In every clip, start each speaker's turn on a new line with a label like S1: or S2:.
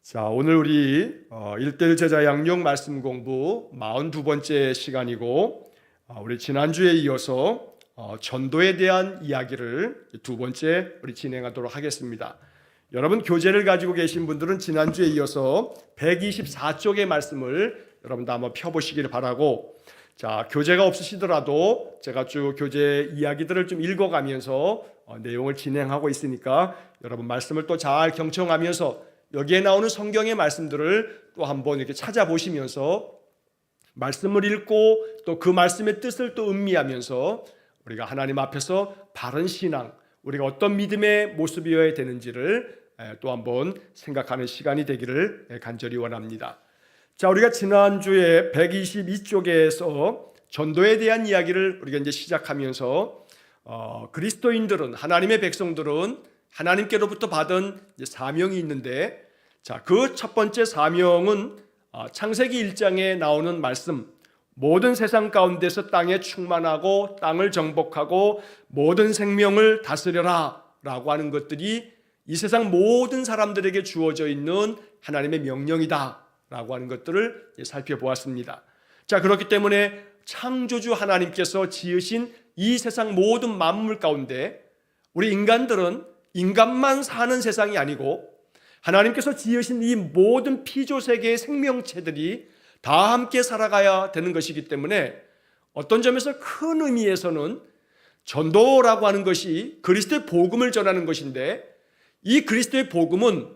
S1: 자, 오늘 우리 1:1 제자 양육 말씀 공부 42번째 시간이고, 우리 지난주에 이어서 전도에 대한 이야기를 두 번째 우리 진행하도록 하겠습니다. 여러분 교재를 가지고 계신 분들은 지난주에 이어서 124쪽의 말씀을 여러분도 한번 펴보시기를 바라고, 자, 교재가 없으시더라도 제가 쭉 교재 이야기들을 좀 읽어가면서 내용을 진행하고 있으니까 여러분 말씀을 또 잘 경청하면서 여기에 나오는 성경의 말씀들을 또 한번 이렇게 찾아보시면서 말씀을 읽고 또 그 말씀의 뜻을 또 음미하면서 우리가 하나님 앞에서 바른 신앙, 우리가 어떤 믿음의 모습이어야 되는지를 또 한번 생각하는 시간이 되기를 간절히 원합니다. 자, 우리가 지난주에 122쪽에서 전도에 대한 이야기를 우리가 이제 시작하면서 그리스도인들은, 하나님의 백성들은 하나님께로부터 받은 사명이 있는데, 자, 그 첫 번째 사명은 창세기 1장에 나오는 말씀, 모든 세상 가운데서 땅에 충만하고 땅을 정복하고 모든 생명을 다스려라 라고 하는 것들이 이 세상 모든 사람들에게 주어져 있는 하나님의 명령이다 라고 하는 것들을 살펴보았습니다. 자, 그렇기 때문에 창조주 하나님께서 지으신 이 세상 모든 만물 가운데 우리 인간들은 인간만 사는 세상이 아니고 하나님께서 지으신 이 모든 피조세계의 생명체들이 다 함께 살아가야 되는 것이기 때문에 어떤 점에서 큰 의미에서는 전도라고 하는 것이 그리스도의 복음을 전하는 것인데, 이 그리스도의 복음은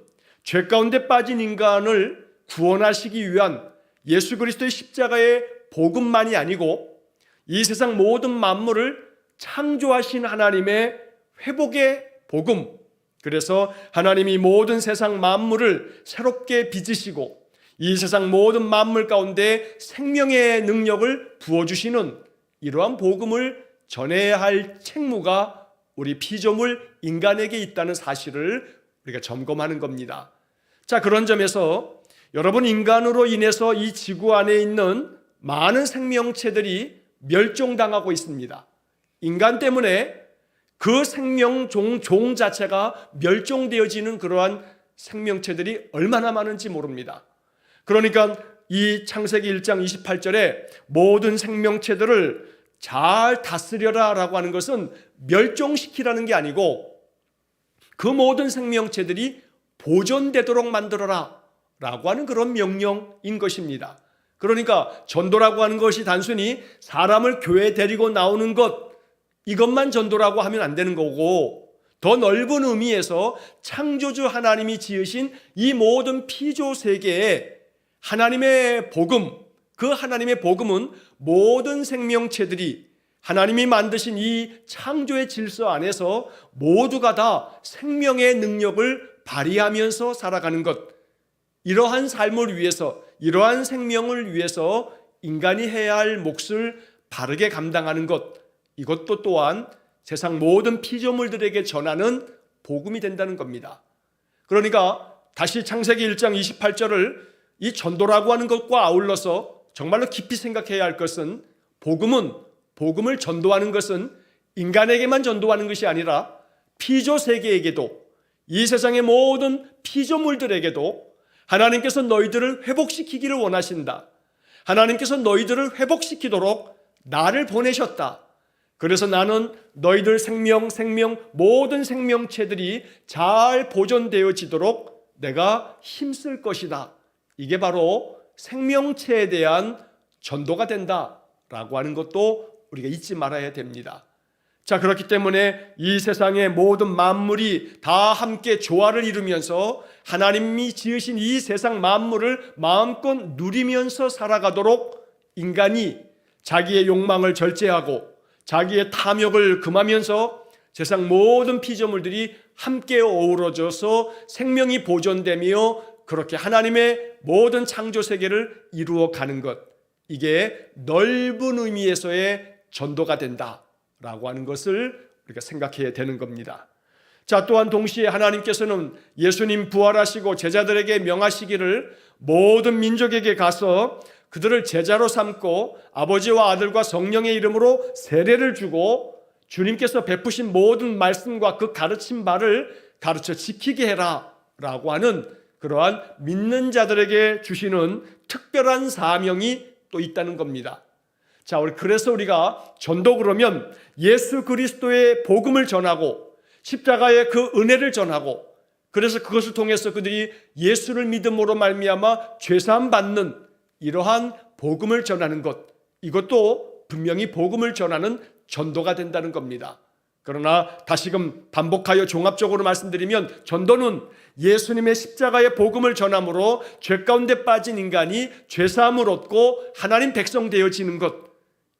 S1: 죄 가운데 빠진 인간을 구원하시기 위한 예수 그리스도의 십자가의 복음만이 아니고 이 세상 모든 만물을 창조하신 하나님의 회복의 복음, 그래서 하나님이 모든 세상 만물을 새롭게 빚으시고 이 세상 모든 만물 가운데 생명의 능력을 부어주시는 이러한 복음을 전해야 할 책무가 우리 피조물 인간에게 있다는 사실을 우리가 점검하는 겁니다. 자, 그런 점에서 여러분, 인간으로 인해서 이 지구 안에 있는 많은 생명체들이 멸종당하고 있습니다. 인간 때문에 그 생명종 자체가 멸종되어지는 그러한 생명체들이 얼마나 많은지 모릅니다. 그러니까 이 창세기 1장 28절에 모든 생명체들을 잘 다스려라 라고 하는 것은 멸종시키라는 게 아니고 그 모든 생명체들이 보존되도록 만들어라 라고 하는 그런 명령인 것입니다. 그러니까 전도라고 하는 것이 단순히 사람을 교회에 데리고 나오는 것, 이것만 전도라고 하면 안 되는 거고, 더 넓은 의미에서 창조주 하나님이 지으신 이 모든 피조 세계에 하나님의 복음, 그 하나님의 복음은 모든 생명체들이 하나님이 만드신 이 창조의 질서 안에서 모두가 다 생명의 능력을 발휘하면서 살아가는 것, 이러한 삶을 위해서, 이러한 생명을 위해서 인간이 해야 할 몫을 바르게 감당하는 것, 이것도 또한 세상 모든 피조물들에게 전하는 복음이 된다는 겁니다. 그러니까 다시 창세기 1장 28절을 이 전도라고 하는 것과 아울러서 정말로 깊이 생각해야 할 것은, 복음을 전도하는 것은 인간에게만 전도하는 것이 아니라 피조 세계에게도, 이 세상의 모든 피조물들에게도 하나님께서 너희들을 회복시키기를 원하신다. 하나님께서 너희들을 회복시키도록 나를 보내셨다. 그래서 나는 너희들 생명 모든 생명체들이 잘 보존되어지도록 내가 힘쓸 것이다. 이게 바로 생명체에 대한 전도가 된다라고 하는 것도 우리가 잊지 말아야 됩니다. 자, 그렇기 때문에 이 세상의 모든 만물이 다 함께 조화를 이루면서 하나님이 지으신 이 세상 만물을 마음껏 누리면서 살아가도록 인간이 자기의 욕망을 절제하고 자기의 탐욕을 금하면서 세상 모든 피조물들이 함께 어우러져서 생명이 보존되며 그렇게 하나님의 모든 창조 세계를 이루어가는 것, 이게 넓은 의미에서의 전도가 된다라고 하는 것을 우리가 생각해야 되는 겁니다. 자, 또한 동시에 하나님께서는 예수님 부활하시고 제자들에게 명하시기를 모든 민족에게 가서 그들을 제자로 삼고 아버지와 아들과 성령의 이름으로 세례를 주고 주님께서 베푸신 모든 말씀과 그 가르친 바를 가르쳐 지키게 해라 라고 하는 그러한 믿는 자들에게 주시는 특별한 사명이 또 있다는 겁니다. 자, 그래서 우리가 전도 그러면 예수 그리스도의 복음을 전하고 십자가의 그 은혜를 전하고, 그래서 그것을 통해서 그들이 예수를 믿음으로 말미암아 죄사함 받는 이러한 복음을 전하는 것, 이것도 분명히 복음을 전하는 전도가 된다는 겁니다. 그러나 다시금 반복하여 종합적으로 말씀드리면, 전도는 예수님의 십자가의 복음을 전함으로 죄 가운데 빠진 인간이 죄사함을 얻고 하나님 백성 되어지는 것,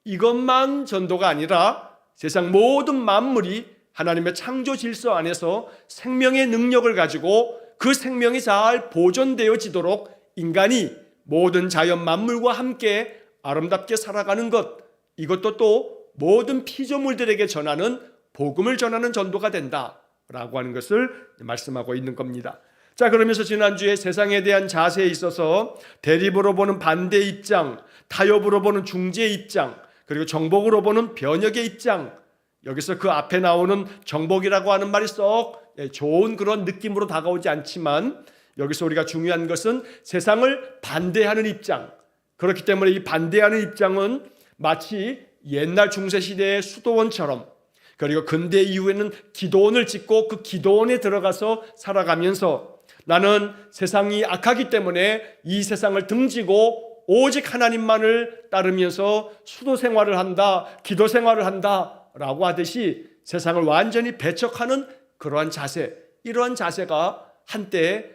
S1: 이것만 전도가 아니라 세상 모든 만물이 하나님의 창조 질서 안에서 생명의 능력을 가지고 그 생명이 잘 보존되어지도록 인간이 모든 자연 만물과 함께 아름답게 살아가는 것, 이것도 또 모든 피조물들에게 전하는 복음을 전하는 전도가 된다라고 하는 것을 말씀하고 있는 겁니다. 자, 그러면서 지난주에 세상에 대한 자세에 있어서 대립으로 보는 반대 입장, 타협으로 보는 중재 입장, 그리고 정복으로 보는 변혁의 입장, 여기서 그 앞에 나오는 정복이라고 하는 말이 썩 좋은 그런 느낌으로 다가오지 않지만, 여기서 우리가 중요한 것은 세상을 반대하는 입장, 그렇기 때문에 이 반대하는 입장은 마치 옛날 중세시대의 수도원처럼, 그리고 근대 이후에는 기도원을 짓고 그 기도원에 들어가서 살아가면서 나는 세상이 악하기 때문에 이 세상을 등지고 오직 하나님만을 따르면서 수도 생활을 한다, 기도 생활을 한다 라고 하듯이 세상을 완전히 배척하는 그러한 자세, 이러한 자세가 한때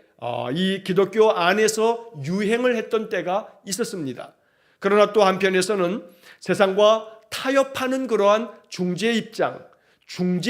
S1: 이 기독교 안에서 유행을 했던 때가 있었습니다. 그러나 또 한편에서는 세상과 타협하는 그러한 중재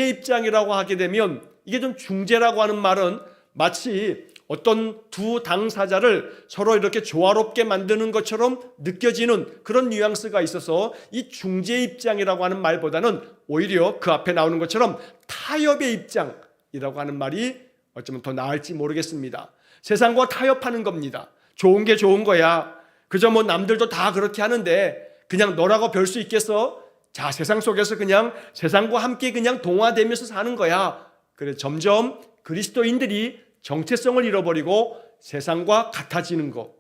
S1: 입장이라고 하게 되면, 이게 좀 중재라고 하는 말은 마치 어떤 두 당사자를 서로 이렇게 조화롭게 만드는 것처럼 느껴지는 그런 뉘앙스가 있어서 이 중재 입장이라고 하는 말보다는 오히려 그 앞에 나오는 것처럼 타협의 입장이라고 하는 말이 어쩌면 더 나을지 모르겠습니다. 세상과 타협하는 겁니다. 좋은 게 좋은 거야. 그저 뭐 남들도 다 그렇게 하는데 그냥 너라고 별 수 있겠어? 자, 세상 속에서 그냥 세상과 함께 그냥 동화되면서 사는 거야. 그래 점점 그리스도인들이 정체성을 잃어버리고 세상과 같아지는 거.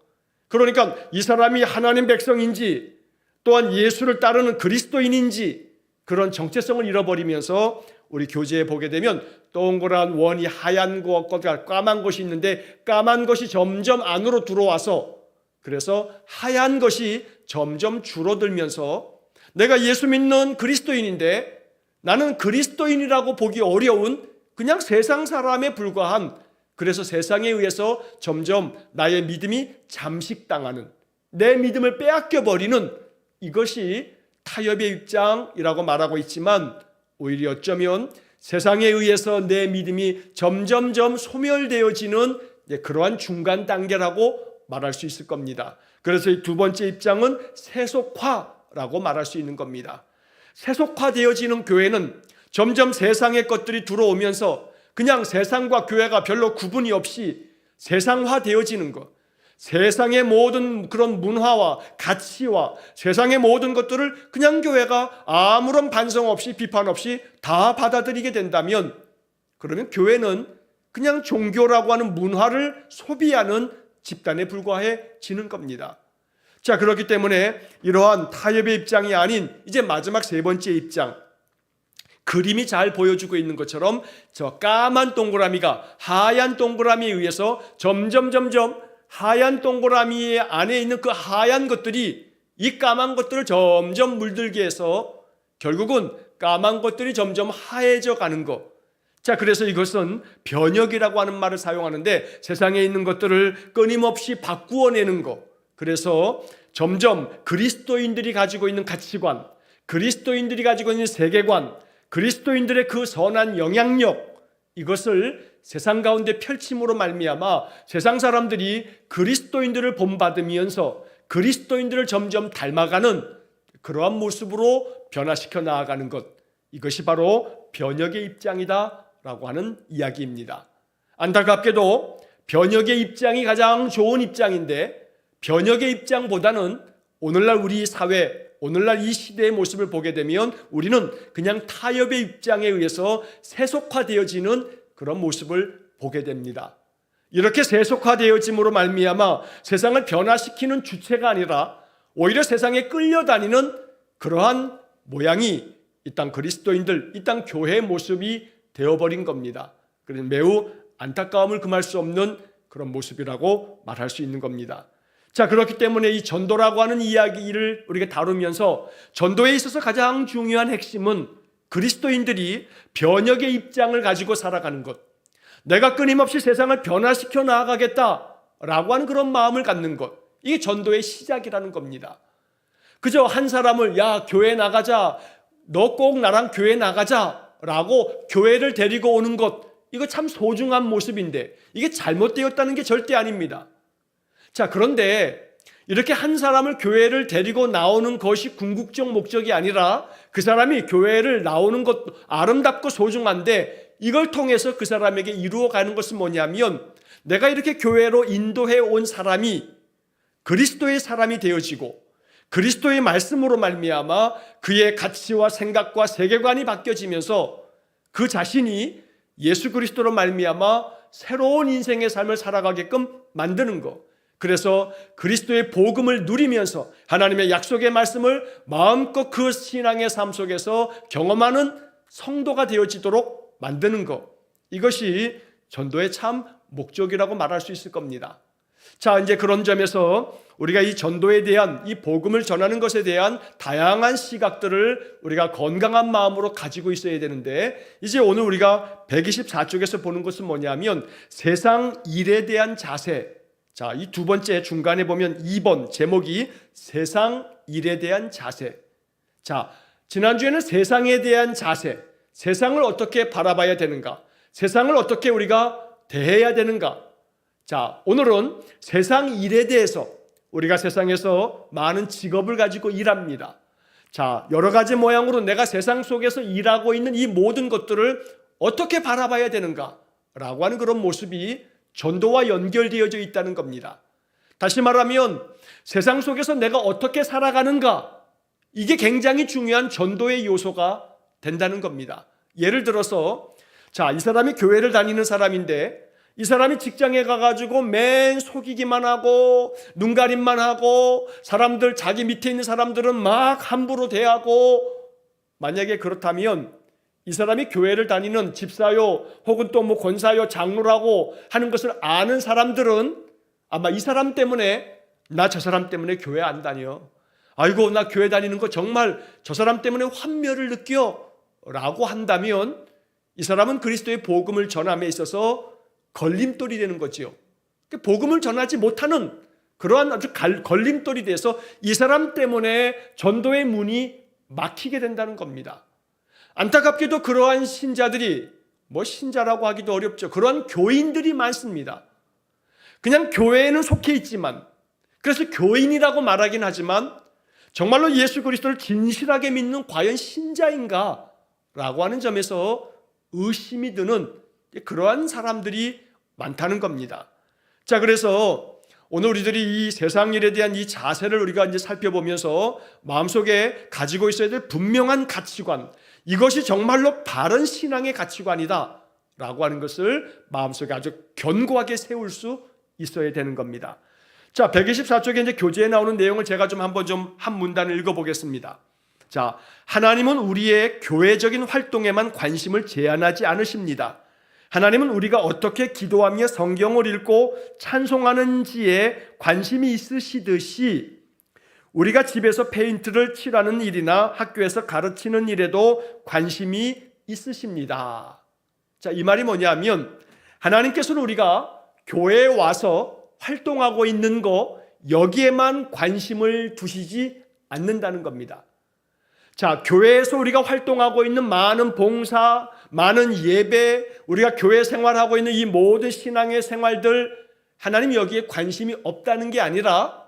S1: 그러니까 이 사람이 하나님 백성인지 또한 예수를 따르는 그리스도인인지 그런 정체성을 잃어버리면서 우리 교재에 보게 되면 동그란 원이 하얀 것과 까만 것이 있는데, 까만 것이 점점 안으로 들어와서 그래서 하얀 것이 점점 줄어들면서 내가 예수 믿는 그리스도인인데 나는 그리스도인이라고 보기 어려운 그냥 세상 사람에 불과한, 그래서 세상에 의해서 점점 나의 믿음이 잠식당하는, 내 믿음을 빼앗겨버리는, 이것이 타협의 입장이라고 말하고 있지만 오히려 어쩌면 세상에 의해서 내 믿음이 점점점 소멸되어지는 그러한 중간 단계라고 말할 수 있을 겁니다. 그래서 이 두 번째 입장은 세속화라고 말할 수 있는 겁니다. 세속화되어지는 교회는 점점 세상의 것들이 들어오면서 그냥 세상과 교회가 별로 구분이 없이 세상화되어지는 것, 세상의 모든 그런 문화와 가치와 세상의 모든 것들을 그냥 교회가 아무런 반성 없이 비판 없이 다 받아들이게 된다면, 그러면 교회는 그냥 종교라고 하는 문화를 소비하는 집단에 불과해지는 겁니다. 자, 그렇기 때문에 이러한 타협의 입장이 아닌 이제 마지막 세 번째 입장, 그림이 잘 보여주고 있는 것처럼 저 까만 동그라미가 하얀 동그라미에 의해서 점점 하얀 동그라미 안에 있는 그 하얀 것들이 이 까만 것들을 점점 물들게 해서 결국은 까만 것들이 점점 하얘져 가는 것. 자, 그래서 이것은 변혁이라고 하는 말을 사용하는데 세상에 있는 것들을 끊임없이 바꾸어내는 것. 그래서 점점 그리스도인들이 가지고 있는 가치관, 그리스도인들이 가지고 있는 세계관, 그리스도인들의 그 선한 영향력, 이것을 세상 가운데 펼침으로 말미암아 세상 사람들이 그리스도인들을 본받으면서 그리스도인들을 점점 닮아가는 그러한 모습으로 변화시켜 나아가는 것, 이것이 바로 변혁의 입장이다라고 하는 이야기입니다. 안타깝게도 변혁의 입장이 가장 좋은 입장인데 변혁의 입장보다는 오늘날 우리 사회, 오늘날 이 시대의 모습을 보게 되면 우리는 그냥 타협의 입장에 의해서 세속화되어지는 그런 모습을 보게 됩니다. 이렇게 세속화되어짐으로 말미암아 세상을 변화시키는 주체가 아니라 오히려 세상에 끌려다니는 그러한 모양이 이 땅 그리스도인들, 이 땅 교회의 모습이 되어버린 겁니다. 그래서 매우 안타까움을 금할 수 없는 그런 모습이라고 말할 수 있는 겁니다. 자, 그렇기 때문에 이 전도라고 하는 이야기를 우리가 다루면서 전도에 있어서 가장 중요한 핵심은 그리스도인들이 변혁의 입장을 가지고 살아가는 것, 내가 끊임없이 세상을 변화시켜 나아가겠다라고 하는 그런 마음을 갖는 것, 이게 전도의 시작이라는 겁니다. 그저 한 사람을 야 교회 나가자, 너 꼭 나랑 교회 나가자라고 교회를 데리고 오는 것, 이거 참 소중한 모습인데 이게 잘못되었다는 게 절대 아닙니다. 자, 그런데 이렇게 한 사람을 교회를 데리고 나오는 것이 궁극적 목적이 아니라 그 사람이 교회를 나오는 것도 아름답고 소중한데 이걸 통해서 그 사람에게 이루어가는 것은 뭐냐면 내가 이렇게 교회로 인도해 온 사람이 그리스도의 사람이 되어지고 그리스도의 말씀으로 말미암아 그의 가치와 생각과 세계관이 바뀌어지면서 그 자신이 예수 그리스도로 말미암아 새로운 인생의 삶을 살아가게끔 만드는 것. 그래서 그리스도의 복음을 누리면서 하나님의 약속의 말씀을 마음껏 그 신앙의 삶 속에서 경험하는 성도가 되어지도록 만드는 것. 이것이 전도의 참 목적이라고 말할 수 있을 겁니다. 자, 이제 그런 점에서 우리가 이 전도에 대한 이 복음을 전하는 것에 대한 다양한 시각들을 우리가 건강한 마음으로 가지고 있어야 되는데 이제 오늘 우리가 124쪽에서 보는 것은 뭐냐면 세상 일에 대한 자세. 자, 이 두 번째 중간에 보면 2번 제목이 세상 일에 대한 자세. 자, 지난주에는 세상에 대한 자세, 세상을 어떻게 바라봐야 되는가, 세상을 어떻게 우리가 대해야 되는가. 자, 오늘은 세상 일에 대해서 우리가 세상에서 많은 직업을 가지고 일합니다. 자, 여러 가지 모양으로 내가 세상 속에서 일하고 있는 이 모든 것들을 어떻게 바라봐야 되는가 라고 하는 그런 모습이 전도와 연결되어져 있다는 겁니다. 다시 말하면 세상 속에서 내가 어떻게 살아가는가, 이게 굉장히 중요한 전도의 요소가 된다는 겁니다. 예를 들어서 자, 이 사람이 교회를 다니는 사람인데 이 사람이 직장에 가가지고 맨 속이기만 하고 눈가림만 하고 사람들, 자기 밑에 있는 사람들은 막 함부로 대하고, 만약에 그렇다면 이 사람이 교회를 다니는 집사요 혹은 또 뭐 권사요 장로라고 하는 것을 아는 사람들은 아마 이 사람 때문에 나 저 사람 때문에 교회 안 다녀, 아이고 나 교회 다니는 거 정말 저 사람 때문에 환멸을 느껴 라고 한다면 이 사람은 그리스도의 복음을 전함에 있어서 걸림돌이 되는 거지요. 복음을 전하지 못하는 그러한 아주 걸림돌이 돼서 이 사람 때문에 전도의 문이 막히게 된다는 겁니다. 안타깝게도 그러한 신자들이, 뭐 신자라고 하기도 어렵죠, 그러한 교인들이 많습니다. 그냥 교회에는 속해 있지만, 그래서 교인이라고 말하긴 하지만 정말로 예수 그리스도를 진실하게 믿는 과연 신자인가 라고 하는 점에서 의심이 드는 그러한 사람들이 많다는 겁니다. 자, 그래서 오늘 우리들이 이 세상 일에 대한 이 자세를 우리가 이제 살펴보면서 마음속에 가지고 있어야 될 분명한 가치관, 이것이 정말로 바른 신앙의 가치관이다 라고 하는 것을 마음속에 아주 견고하게 세울 수 있어야 되는 겁니다. 자, 124쪽에 이제 교재에 나오는 내용을 제가 좀 한번 한 문단을 읽어보겠습니다. 자, 하나님은 우리의 교회적인 활동에만 관심을 제한하지 않으십니다. 하나님은 우리가 어떻게 기도하며 성경을 읽고 찬송하는지에 관심이 있으시듯이 우리가 집에서 페인트를 칠하는 일이나 학교에서 가르치는 일에도 관심이 있으십니다. 자, 이 말이 뭐냐면 하나님께서는 우리가 교회에 와서 활동하고 있는 거 여기에만 관심을 두시지 않는다는 겁니다. 자, 교회에서 우리가 활동하고 있는 많은 봉사, 많은 예배, 우리가 교회 생활하고 있는 이 모든 신앙의 생활들, 하나님 여기에 관심이 없다는 게 아니라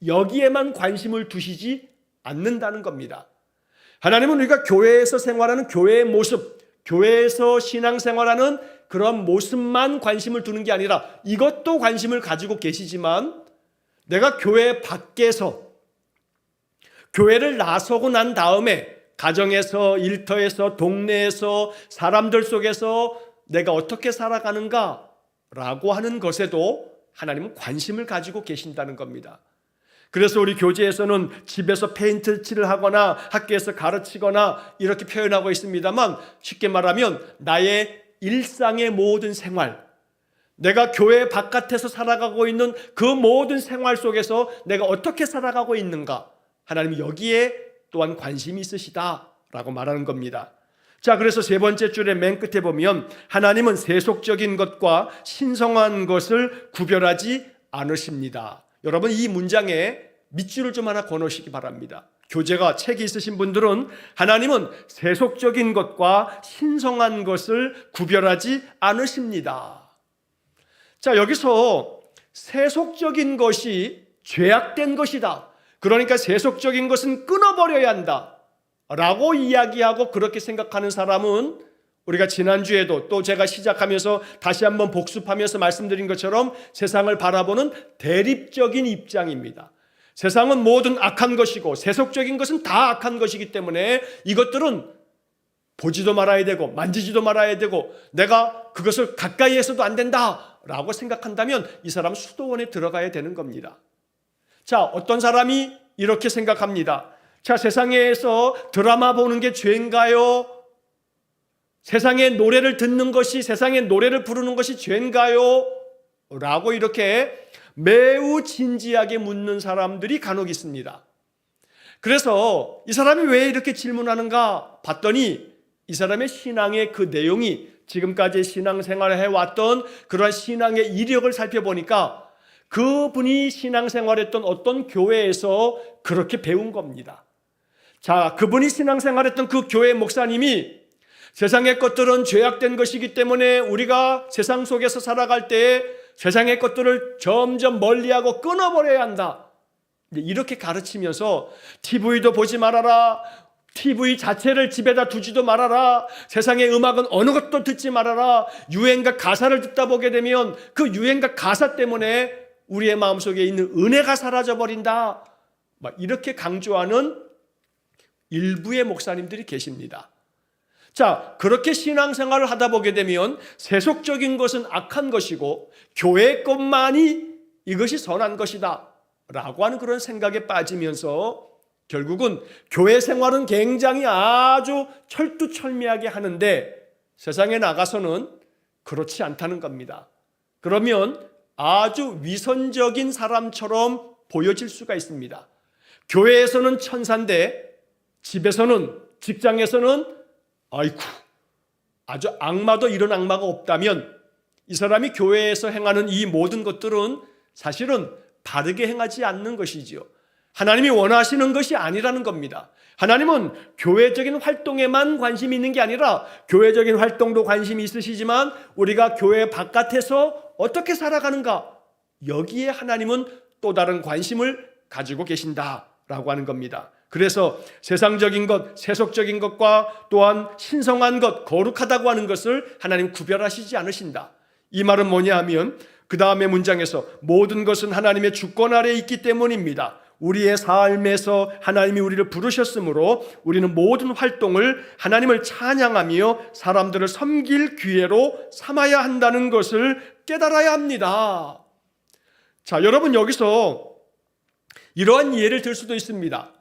S1: 여기에만 관심을 두시지 않는다는 겁니다. 하나님은 우리가 교회에서 생활하는 교회의 모습, 교회에서 신앙생활하는 그런 모습만 관심을 두는 게 아니라 이것도 관심을 가지고 계시지만 내가 교회 밖에서 교회를 나서고 난 다음에 가정에서, 일터에서, 동네에서, 사람들 속에서 내가 어떻게 살아가는가, 라고 하는 것에도 하나님은 관심을 가지고 계신다는 겁니다. 그래서 우리 교재에서는 집에서 페인트 칠을 하거나 학교에서 가르치거나 이렇게 표현하고 있습니다만, 쉽게 말하면 나의 일상의 모든 생활, 내가 교회 바깥에서 살아가고 있는 그 모든 생활 속에서 내가 어떻게 살아가고 있는가, 하나님은 여기에 또한 관심이 있으시다라고 말하는 겁니다. 자, 그래서 세 번째 줄의 맨 끝에 보면 하나님은 세속적인 것과 신성한 것을 구별하지 않으십니다. 여러분, 이 문장에 밑줄을 좀 하나 거놓으시기 바랍니다. 교재가 책이 있으신 분들은 하나님은 세속적인 것과 신성한 것을 구별하지 않으십니다. 자, 여기서 세속적인 것이 죄악된 것이다, 그러니까 세속적인 것은 끊어버려야 한다 라고 이야기하고 그렇게 생각하는 사람은, 우리가 지난주에도 또 제가 시작하면서 다시 한번 복습하면서 말씀드린 것처럼 세상을 바라보는 대립적인 입장입니다. 세상은 모든 악한 것이고 세속적인 것은 다 악한 것이기 때문에 이것들은 보지도 말아야 되고 만지지도 말아야 되고 내가 그것을 가까이 해서도 안 된다라고 생각한다면 이 사람은 수도원에 들어가야 되는 겁니다. 자, 어떤 사람이 이렇게 생각합니다. 자, 세상에서 드라마 보는 게 죄인가요? 세상의 노래를 듣는 것이, 세상의 노래를 부르는 것이 죄인가요? 라고 이렇게 매우 진지하게 묻는 사람들이 간혹 있습니다. 그래서 이 사람이 왜 이렇게 질문하는가 봤더니 이 사람의 신앙의 그 내용이 지금까지 신앙생활을 해왔던 그러한 신앙의 이력을 살펴보니까 그분이 신앙생활했던 어떤 교회에서 그렇게 배운 겁니다. 자, 그분이 신앙생활했던 그 교회 목사님이 세상의 것들은 죄악된 것이기 때문에 우리가 세상 속에서 살아갈 때 세상의 것들을 점점 멀리하고 끊어버려야 한다, 이렇게 가르치면서 TV도 보지 말아라, TV 자체를 집에다 두지도 말아라, 세상의 음악은 어느 것도 듣지 말아라, 유행가 가사를 듣다 보게 되면 그 유행가 가사 때문에 우리의 마음속에 있는 은혜가 사라져버린다, 이렇게 강조하는 일부의 목사님들이 계십니다. 자, 그렇게 신앙생활을 하다 보게 되면 세속적인 것은 악한 것이고 교회 것만이 이것이 선한 것이다 라고 하는 그런 생각에 빠지면서 결국은 교회 생활은 굉장히 아주 철두철미하게 하는데 세상에 나가서는 그렇지 않다는 겁니다. 그러면 아주 위선적인 사람처럼 보여질 수가 있습니다. 교회에서는 천사인데 집에서는, 직장에서는 아이쿠, 아주 악마도 이런 악마가 없다면 이 사람이 교회에서 행하는 이 모든 것들은 사실은 바르게 행하지 않는 것이지요. 하나님이 원하시는 것이 아니라는 겁니다. 하나님은 교회적인 활동에만 관심이 있는 게 아니라 교회적인 활동도 관심이 있으시지만 우리가 교회 바깥에서 어떻게 살아가는가, 여기에 하나님은 또 다른 관심을 가지고 계신다라고 하는 겁니다. 그래서 세상적인 것, 세속적인 것과 또한 신성한 것, 거룩하다고 하는 것을 하나님 구별하시지 않으신다. 이 말은 뭐냐 하면 그 다음의 문장에서 모든 것은 하나님의 주권 아래에 있기 때문입니다. 우리의 삶에서 하나님이 우리를 부르셨으므로 우리는 모든 활동을 하나님을 찬양하며 사람들을 섬길 기회로 삼아야 한다는 것을 깨달아야 합니다. 자, 여러분, 여기서 이러한 이해를 들 수도 있습니다.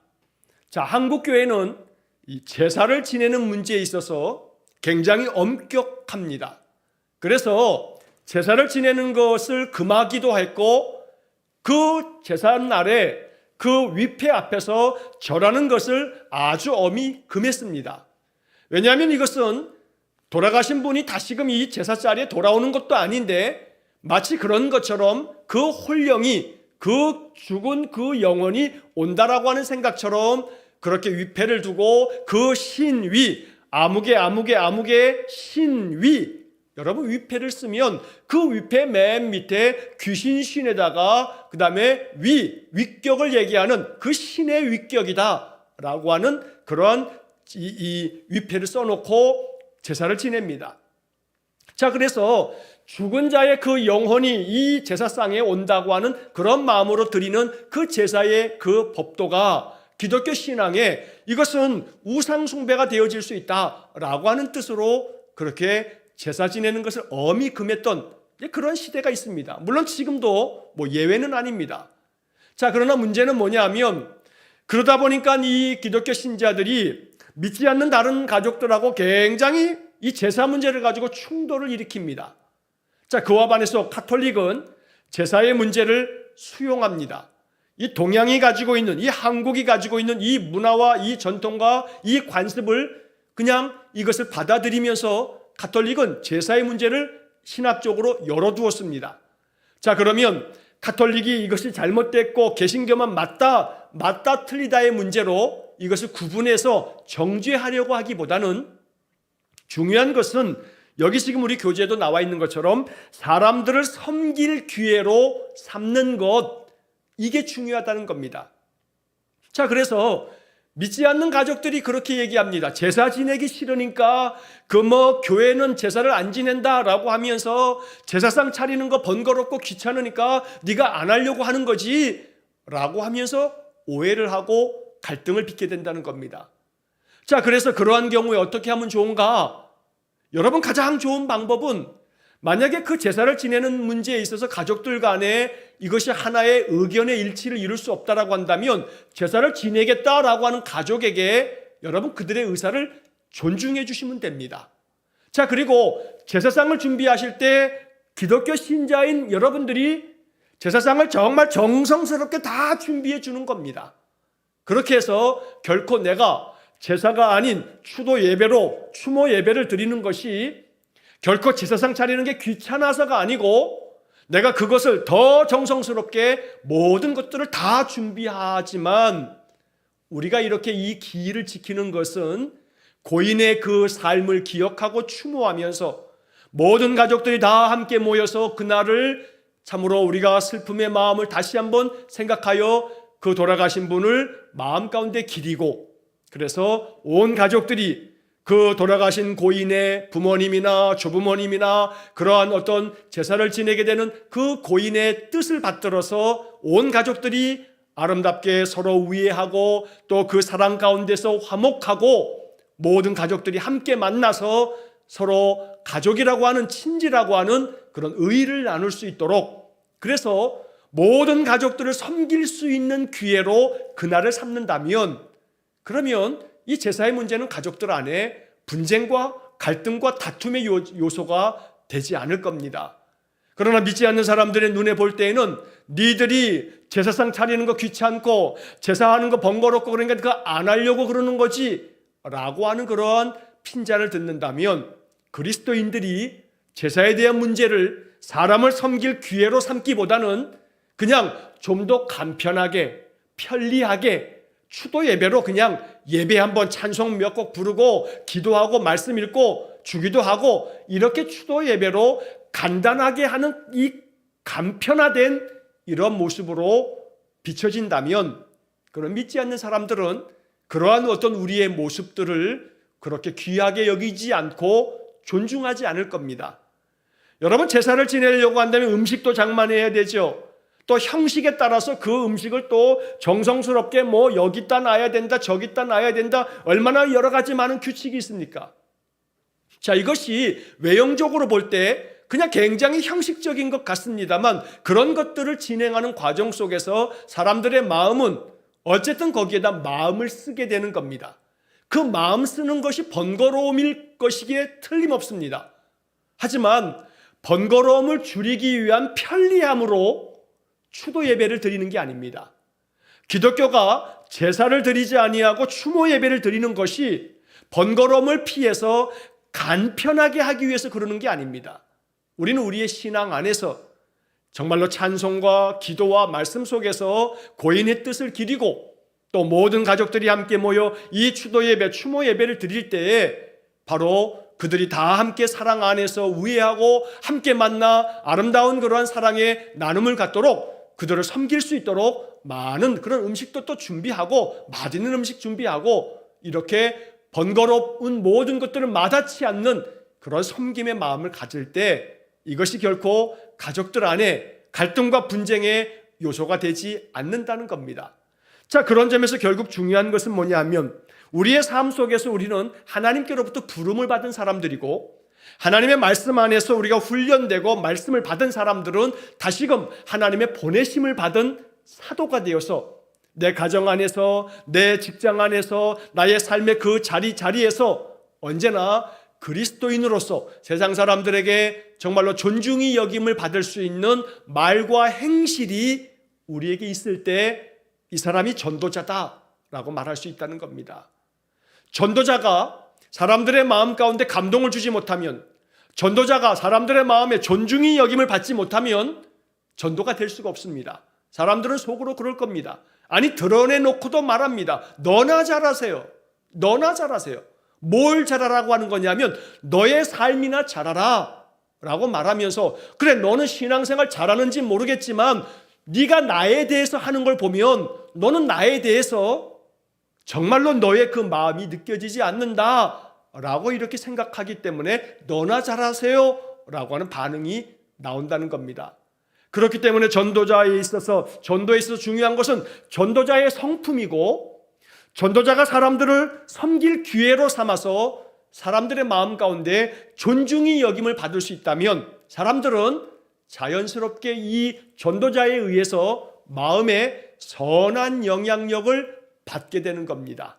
S1: 자, 한국 교회는 이 제사를 지내는 문제에 있어서 굉장히 엄격합니다. 그래서 제사를 지내는 것을 금하기도 했고 그 제사 날에 그 위패 앞에서 절하는 것을 아주 엄히 금했습니다. 왜냐하면 이것은 돌아가신 분이 다시금 이 제사 자리에 돌아오는 것도 아닌데 마치 그런 것처럼 그 혼령이, 그 죽은 그 영혼이 온다라고 하는 생각처럼 그렇게 위패를 두고 그 신위, 아무개 신위, 여러분 위패를 쓰면 그 위패 맨 밑에 귀신 신에다가 그 다음에 위격을 얘기하는 그 신의 위격이다 라고 하는 그런 이 위패를 써놓고 제사를 지냅니다. 자, 그래서 죽은 자의 그 영혼이 이 제사상에 온다고 하는 그런 마음으로 드리는 그 제사의 그 법도가 기독교 신앙에 이것은 우상 숭배가 되어질 수 있다라고 하는 뜻으로 그렇게 제사 지내는 것을 엄히 금했던 그런 시대가 있습니다. 물론 지금도 뭐 예외는 아닙니다. 자, 그러나 문제는 뭐냐면 그러다 보니까 이 기독교 신자들이 믿지 않는 다른 가족들하고 굉장히 이 제사 문제를 가지고 충돌을 일으킵니다. 자, 그와 반해서 가톨릭은 제사의 문제를 수용합니다. 이 동양이 가지고 있는, 이 한국이 가지고 있는 이 문화와 이 전통과 이 관습을 그냥 이것을 받아들이면서 가톨릭은 제사의 문제를 신학적으로 열어두었습니다. 자, 그러면 가톨릭이 이것이 잘못됐고 개신교만 맞다 틀리다의 문제로 이것을 구분해서 정죄하려고 하기보다는 중요한 것은 여기 지금 우리 교재에도 나와 있는 것처럼 사람들을 섬길 기회로 삼는 것, 이게 중요하다는 겁니다. 자, 그래서 믿지 않는 가족들이 그렇게 얘기합니다. 제사 지내기 싫으니까 교회는 제사를 안 지낸다라고 하면서 제사상 차리는 거 번거롭고 귀찮으니까 네가 안 하려고 하는 거지 라고 하면서 오해를 하고 갈등을 빚게 된다는 겁니다. 자, 그래서 그러한 경우에 어떻게 하면 좋은가? 여러분, 가장 좋은 방법은 만약에 그 제사를 지내는 문제에 있어서 가족들 간에 이것이 하나의 의견의 일치를 이룰 수 없다라고 한다면 제사를 지내겠다라고 하는 가족에게 여러분 그들의 의사를 존중해 주시면 됩니다. 자, 그리고 제사상을 준비하실 때 기독교 신자인 여러분들이 제사상을 정말 정성스럽게 다 준비해 주는 겁니다. 그렇게 해서 결코 내가 제사가 아닌 추도 예배로 추모 예배를 드리는 것이 결코 제사상 차리는 게 귀찮아서가 아니고 내가 그것을 더 정성스럽게 모든 것들을 다 준비하지만 우리가 이렇게 이 기일을 지키는 것은 고인의 그 삶을 기억하고 추모하면서 모든 가족들이 다 함께 모여서 그날을 참으로 우리가 슬픔의 마음을 다시 한번 생각하여 그 돌아가신 분을 마음 가운데 기리고 그래서 온 가족들이 그 돌아가신 고인의 부모님이나 조부모님이나 그러한 어떤 제사를 지내게 되는 그 고인의 뜻을 받들어서 온 가족들이 아름답게 서로 우애하고 또 그 사랑 가운데서 화목하고 모든 가족들이 함께 만나서 서로 가족이라고 하는 친지라고 하는 그런 의의를 나눌 수 있도록 그래서 모든 가족들을 섬길 수 있는 기회로 그날을 삼는다면 그러면 이 제사의 문제는 가족들 안에 분쟁과 갈등과 다툼의 요소가 되지 않을 겁니다. 그러나 믿지 않는 사람들의 눈에 볼 때에는 니들이 제사상 차리는 거 귀찮고 제사하는 거 번거롭고 그러니까 그거 안 하려고 그러는 거지 라고 하는 그러한 핀잔을 듣는다면 그리스도인들이 제사에 대한 문제를 사람을 섬길 기회로 삼기보다는 그냥 좀 더 간편하게 편리하게 추도 예배로 그냥 예배 한번 찬송 몇 곡 부르고 기도하고 말씀 읽고 주기도 하고 이렇게 추도 예배로 간단하게 하는 이 간편화된 이런 모습으로 비춰진다면 그런 믿지 않는 사람들은 그러한 어떤 우리의 모습들을 그렇게 귀하게 여기지 않고 존중하지 않을 겁니다. 여러분 제사를 지내려고 한다면 음식도 장만해야 되죠. 또 형식에 따라서 그 음식을 또 정성스럽게 여기다 놔야 된다 저기다 놔야 된다 얼마나 여러 가지 많은 규칙이 있습니까? 자, 이것이 외형적으로 볼 때 그냥 굉장히 형식적인 것 같습니다만 그런 것들을 진행하는 과정 속에서 사람들의 마음은 어쨌든 거기에다 마음을 쓰게 되는 겁니다. 그 마음 쓰는 것이 번거로움일 것이기에 틀림없습니다. 하지만 번거로움을 줄이기 위한 편리함으로 추도 예배를 드리는 게 아닙니다. 기독교가 제사를 드리지 아니하고 추모 예배를 드리는 것이 번거로움을 피해서 간편하게 하기 위해서 그러는 게 아닙니다. 우리는 우리의 신앙 안에서 정말로 찬송과 기도와 말씀 속에서 고인의 뜻을 기리고 또 모든 가족들이 함께 모여 이 추도 예배, 추모 예배를 드릴 때에 바로 그들이 다 함께 사랑 안에서 우애하고 함께 만나 아름다운 그러한 사랑의 나눔을 갖도록 그들을 섬길 수 있도록 많은 그런 음식도 또 준비하고 맛있는 음식 준비하고 이렇게 번거로운 모든 것들을 마다치 않는 그런 섬김의 마음을 가질 때 이것이 결코 가족들 안에 갈등과 분쟁의 요소가 되지 않는다는 겁니다. 자, 그런 점에서 결국 중요한 것은 뭐냐 하면 우리의 삶 속에서 우리는 하나님께로부터 부름을 받은 사람들이고 하나님의 말씀 안에서 우리가 훈련되고 말씀을 받은 사람들은 다시금 하나님의 보내심을 받은 사도가 되어서 내 가정 안에서, 내 직장 안에서, 나의 삶의 그 자리에서 언제나 그리스도인으로서 세상 사람들에게 정말로 존중이 여김을 받을 수 있는 말과 행실이 우리에게 있을 때 이 사람이 전도자다라고 말할 수 있다는 겁니다. 전도자가 사람들의 마음 가운데 감동을 주지 못하면, 전도자가 사람들의 마음에 존중이 여김을 받지 못하면 전도가 될 수가 없습니다. 사람들은 속으로 그럴 겁니다. 아니, 드러내놓고도 말합니다. 너나 잘하세요. 너나 잘하세요. 뭘 잘하라고 하는 거냐면 너의 삶이나 잘하라 라고 말하면서, 그래 너는 신앙생활 잘하는지 모르겠지만 네가 나에 대해서 하는 걸 보면 너는 나에 대해서 정말로 너의 그 마음이 느껴지지 않는다 라고 이렇게 생각하기 때문에 너나 잘하세요 라고 하는 반응이 나온다는 겁니다. 그렇기 때문에 전도에 있어서 중요한 것은 전도자의 성품이고, 전도자가 사람들을 섬길 기회로 삼아서 사람들의 마음 가운데 존중이 여김을 받을 수 있다면 사람들은 자연스럽게 이 전도자에 의해서 마음에 선한 영향력을 받게 되는 겁니다.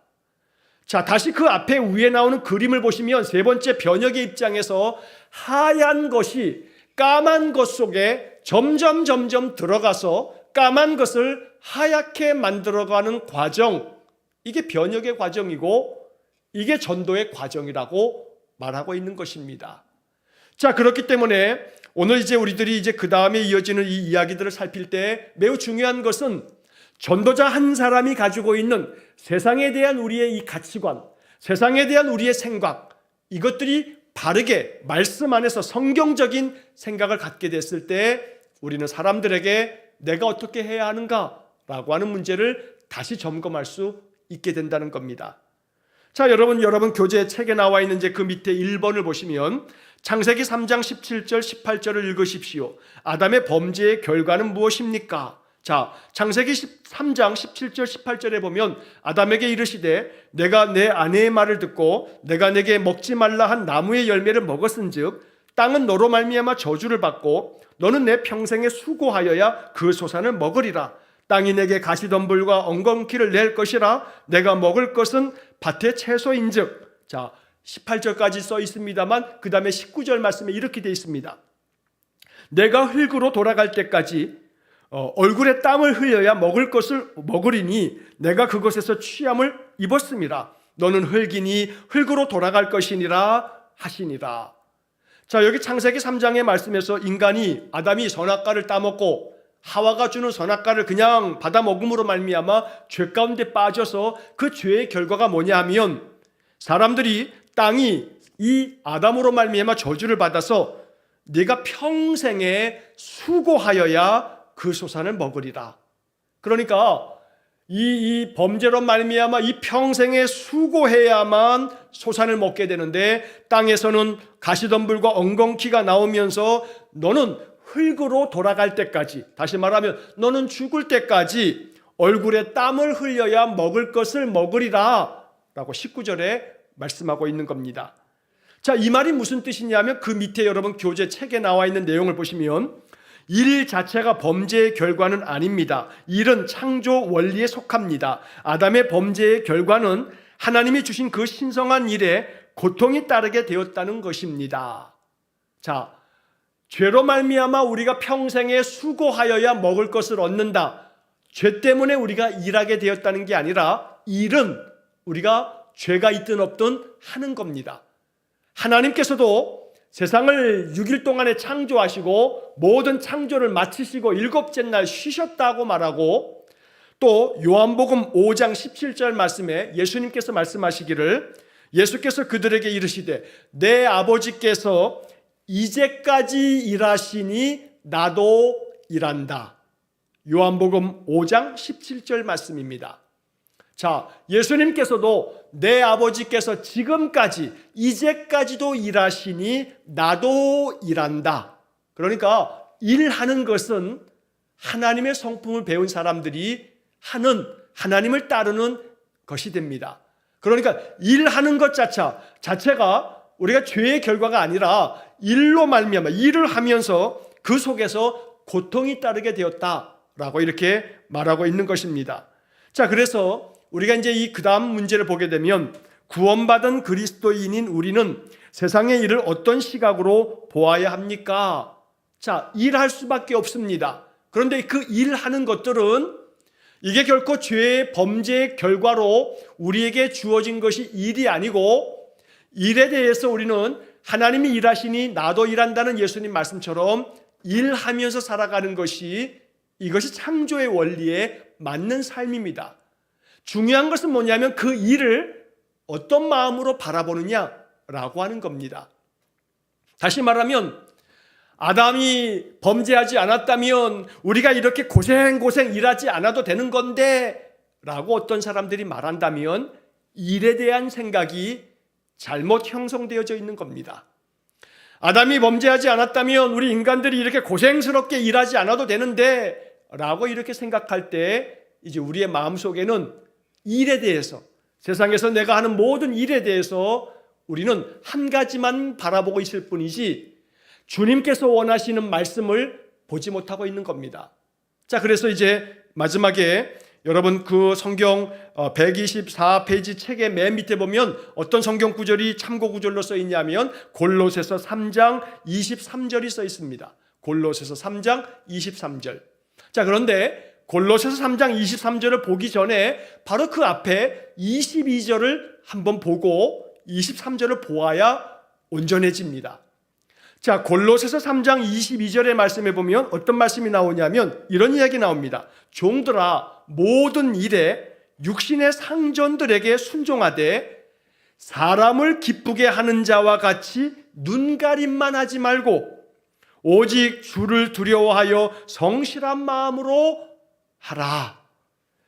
S1: 자, 다시 그 앞에 위에 나오는 그림을 보시면 세 번째 변혁의 입장에서 하얀 것이 까만 것 속에 점점 들어가서 까만 것을 하얗게 만들어가는 과정, 이게 변혁의 과정이고 이게 전도의 과정이라고 말하고 있는 것입니다. 자, 그렇기 때문에 오늘 우리들이 그 다음에 이어지는 이 이야기들을 살필 때 매우 중요한 것은 전도자 한 사람이 가지고 있는 세상에 대한 우리의 이 가치관, 세상에 대한 우리의 생각, 이것들이 바르게 말씀 안에서 성경적인 생각을 갖게 됐을 때 우리는 사람들에게 내가 어떻게 해야 하는가라고 하는 문제를 다시 점검할 수 있게 된다는 겁니다. 자, 여러분 교재 책에 나와 있는 그 밑에 1번을 보시면 창세기 3장 17절 18절을 읽으십시오. 아담의 범죄의 결과는 무엇입니까? 자, 창세기 3장 17절 18절에 보면 아담에게 이르시되 내가 내 아내의 말을 듣고 내가 내게 먹지 말라 한 나무의 열매를 먹었은즉 땅은 너로 말미암아 저주를 받고 너는 내 평생에 수고하여야 그 소산을 먹으리라. 땅이 내게 가시덤불과 엉겅퀴를 낼 것이라. 내가 먹을 것은 밭의 채소인즉. 자, 18절까지 써 있습니다만 그 다음에 19절 말씀에 이렇게 되어 있습니다. 내가 흙으로 돌아갈 때까지 얼굴에 땀을 흘려야 먹을 것을 먹으리니 내가 그것에서 취함을 입었음이라. 너는 흙이니 흙으로 돌아갈 것이니라 하시니라. 자, 여기 창세기 3장의 말씀에서 아담이 선악과를 따먹고 하와가 주는 선악과를 그냥 받아 먹음으로 말미암아 죄 가운데 빠져서 그 죄의 결과가 뭐냐 하면 사람들이 땅이 이 아담으로 말미암아 저주를 받아서 네가 평생에 수고하여야 그 소산을 먹으리라. 그러니까 이 범죄로 말미암아 이 평생에 수고해야만 소산을 먹게 되는데 땅에서는 가시덤불과 엉겅퀴가 나오면서 너는 흙으로 돌아갈 때까지, 다시 말하면 너는 죽을 때까지 얼굴에 땀을 흘려야 먹을 것을 먹으리라 라고 19절에 말씀하고 있는 겁니다. 자, 이 말이 무슨 뜻이냐면 그 밑에 여러분 교재 책에 나와 있는 내용을 보시면 일 자체가 범죄의 결과는 아닙니다. 일은 창조 원리에 속합니다. 아담의 범죄의 결과는 하나님이 주신 그 신성한 일에 고통이 따르게 되었다는 것입니다. 자, 죄로 말미암아 우리가 평생에 수고하여야 먹을 것을 얻는다. 죄 때문에 우리가 일하게 되었다는 게 아니라 일은 우리가 죄가 있든 없든 하는 겁니다. 하나님께서도 세상을 6일 동안에 창조하시고 모든 창조를 마치시고 일곱째 날 쉬셨다고 말하고, 또 요한복음 5장 17절 말씀에 예수님께서 말씀하시기를, 예수께서 그들에게 이르시되 내 아버지께서 이제까지 일하시니 나도 일한다. 요한복음 5장 17절 말씀입니다. 자, 예수님께서도 내 아버지께서 지금까지 이제까지도 일하시니 나도 일한다. 그러니까 일하는 것은 하나님의 성품을 배운 사람들이 하는, 하나님을 따르는 것이 됩니다. 그러니까 일하는 것 자체가 우리가 죄의 결과가 아니라 일로 말미암아 일을 하면서 그 속에서 고통이 따르게 되었다라고 이렇게 말하고 있는 것입니다. 자, 그래서 우리가 이제 이 그다음 문제를 보게 되면 구원받은 그리스도인인 우리는 세상의 일을 어떤 시각으로 보아야 합니까? 자, 일할 수밖에 없습니다. 그런데 그 일하는 것들은 이게 결코 죄의 범죄의 결과로 우리에게 주어진 것이 일이 아니고, 일에 대해서 우리는 하나님이 일하시니 나도 일한다는 예수님 말씀처럼 일하면서 살아가는 것이, 이것이 창조의 원리에 맞는 삶입니다. 중요한 것은 뭐냐면 그 일을 어떤 마음으로 바라보느냐라고 하는 겁니다. 다시 말하면 아담이 범죄하지 않았다면 우리가 이렇게 고생고생 일하지 않아도 되는 건데 라고 어떤 사람들이 말한다면 일에 대한 생각이 잘못 형성되어져 있는 겁니다. 아담이 범죄하지 않았다면 우리 인간들이 이렇게 고생스럽게 일하지 않아도 되는데 라고 이렇게 생각할 때 이제 우리의 마음속에는 일에 대해서, 세상에서 내가 하는 모든 일에 대해서 우리는 한 가지만 바라보고 있을 뿐이지 주님께서 원하시는 말씀을 보지 못하고 있는 겁니다. 자, 그래서 이제 마지막에 여러분 그 성경 124페이지 책의 맨 밑에 보면 어떤 성경 구절이 참고 구절로 써 있냐면 골로새서 3장 23절이 써 있습니다. 골로새서 3장 23절. 자, 그런데 골로새서 3장 23절을 보기 전에 바로 그 앞에 22절을 한번 보고 23절을 보아야 온전해집니다. 자, 골로새서 3장 22절의 말씀에 보면 어떤 말씀이 나오냐면 이런 이야기 나옵니다. 종들아, 모든 일에 육신의 상전들에게 순종하되 사람을 기쁘게 하는 자와 같이 눈가림만 하지 말고 오직 주를 두려워하여 성실한 마음으로 하라.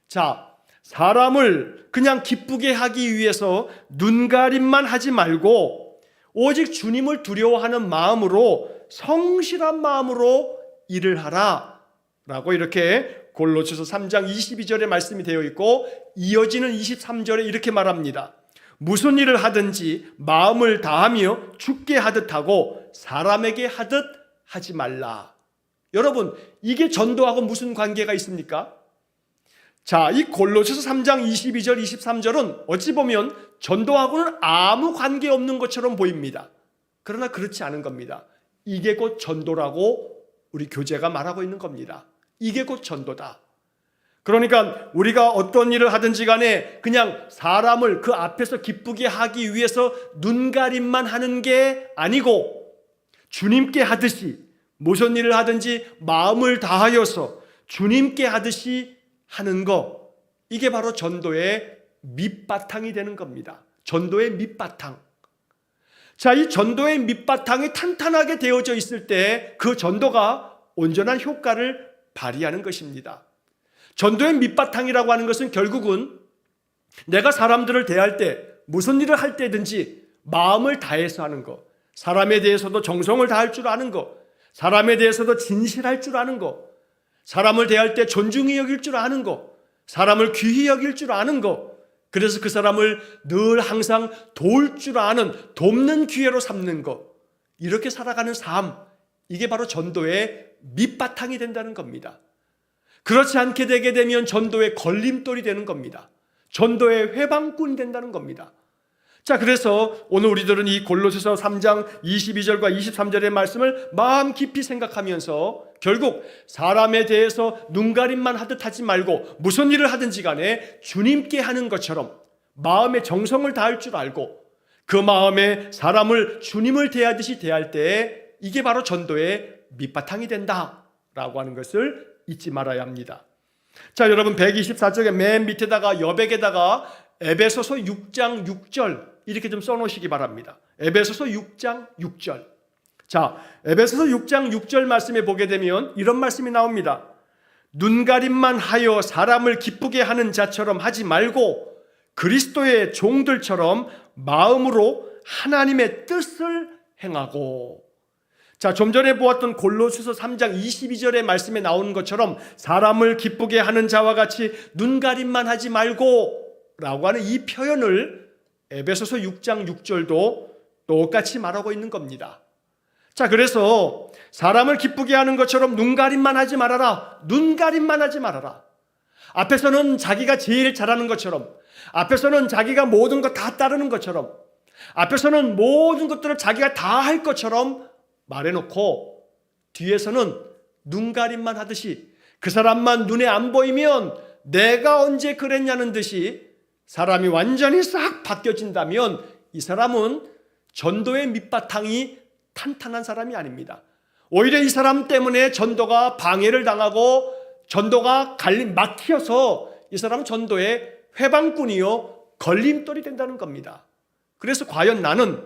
S1: 자, 사람을 그냥 기쁘게 하기 위해서 눈가림만 하지 말고 오직 주님을 두려워하는 마음으로, 성실한 마음으로 일을 하라 라고 이렇게 골로새서 3장 22절에 말씀이 되어 있고, 이어지는 23절에 이렇게 말합니다. 무슨 일을 하든지 마음을 다하며 주께 하듯 하고 사람에게 하듯 하지 말라. 여러분, 이게 전도하고 무슨 관계가 있습니까? 자, 이 골로새서 3장 22절 23절은 어찌 보면 전도하고는 아무 관계없는 것처럼 보입니다. 그러나 그렇지 않은 겁니다. 이게 곧 전도라고 우리 교재가 말하고 있는 겁니다. 이게 곧 전도다. 그러니까 우리가 어떤 일을 하든지 간에 그냥 사람을 그 앞에서 기쁘게 하기 위해서 눈가림만 하는 게 아니고 주님께 하듯이, 무슨 일을 하든지 마음을 다하여서 주님께 하듯이 하는 거, 이게 바로 전도의 밑바탕이 되는 겁니다. 전도의 밑바탕. 자, 이 전도의 밑바탕이 탄탄하게 되어져 있을 때 그 전도가 온전한 효과를 발휘하는 것입니다. 전도의 밑바탕이라고 하는 것은 결국은 내가 사람들을 대할 때, 무슨 일을 할 때든지 마음을 다해서 하는 것, 사람에 대해서도 정성을 다할 줄 아는 것, 사람에 대해서도 진실할 줄 아는 것, 사람을 대할 때 존중히 여길 줄 아는 것, 사람을 귀히 여길 줄 아는 것, 그래서 그 사람을 늘 항상 도울 줄 아는, 돕는 기회로 삼는 것, 이렇게 살아가는 삶, 이게 바로 전도의 밑바탕이 된다는 겁니다. 그렇지 않게 되게 되면 전도의 걸림돌이 되는 겁니다. 전도의 회방꾼이 된다는 겁니다. 자, 그래서 오늘 우리들은 이 골로새서 3장 22절과 23절의 말씀을 마음 깊이 생각하면서 결국 사람에 대해서 눈가림만 하듯 하지 말고 무슨 일을 하든지 간에 주님께 하는 것처럼 마음의 정성을 다할 줄 알고 그 마음에 사람을 주님을 대하듯이 대할 때 이게 바로 전도의 밑바탕이 된다라고 하는 것을 잊지 말아야 합니다. 자, 여러분 124쪽의 맨 밑에다가 여백에다가 에베소서 6장 6절 이렇게 좀 써놓으시기 바랍니다. 에베소서 6장 6절. 자, 에베소서 6장 6절 말씀에 보게 되면 이런 말씀이 나옵니다. 눈가림만 하여 사람을 기쁘게 하는 자처럼 하지 말고 그리스도의 종들처럼 마음으로 하나님의 뜻을 행하고. 자, 좀 전에 보았던 골로새서 3장 22절의 말씀에 나오는 것처럼 사람을 기쁘게 하는 자와 같이 눈가림만 하지 말고 라고 하는 이 표현을 에베소서 6장 6절도 똑같이 말하고 있는 겁니다. 자, 그래서 사람을 기쁘게 하는 것처럼 눈가림만 하지 말아라. 눈가림만 하지 말아라. 앞에서는 자기가 제일 잘하는 것처럼, 앞에서는 자기가 모든 것 다 따르는 것처럼, 앞에서는 모든 것들을 자기가 다 할 것처럼 말해놓고 뒤에서는 눈가림만 하듯이 그 사람만 눈에 안 보이면 내가 언제 그랬냐는 듯이 사람이 완전히 싹 바뀌어진다면 이 사람은 전도의 밑바탕이 탄탄한 사람이 아닙니다. 오히려 이 사람 때문에 전도가 방해를 당하고 전도가 막혀서 이 사람은 전도의 회방꾼이요 걸림돌이 된다는 겁니다. 그래서 과연 나는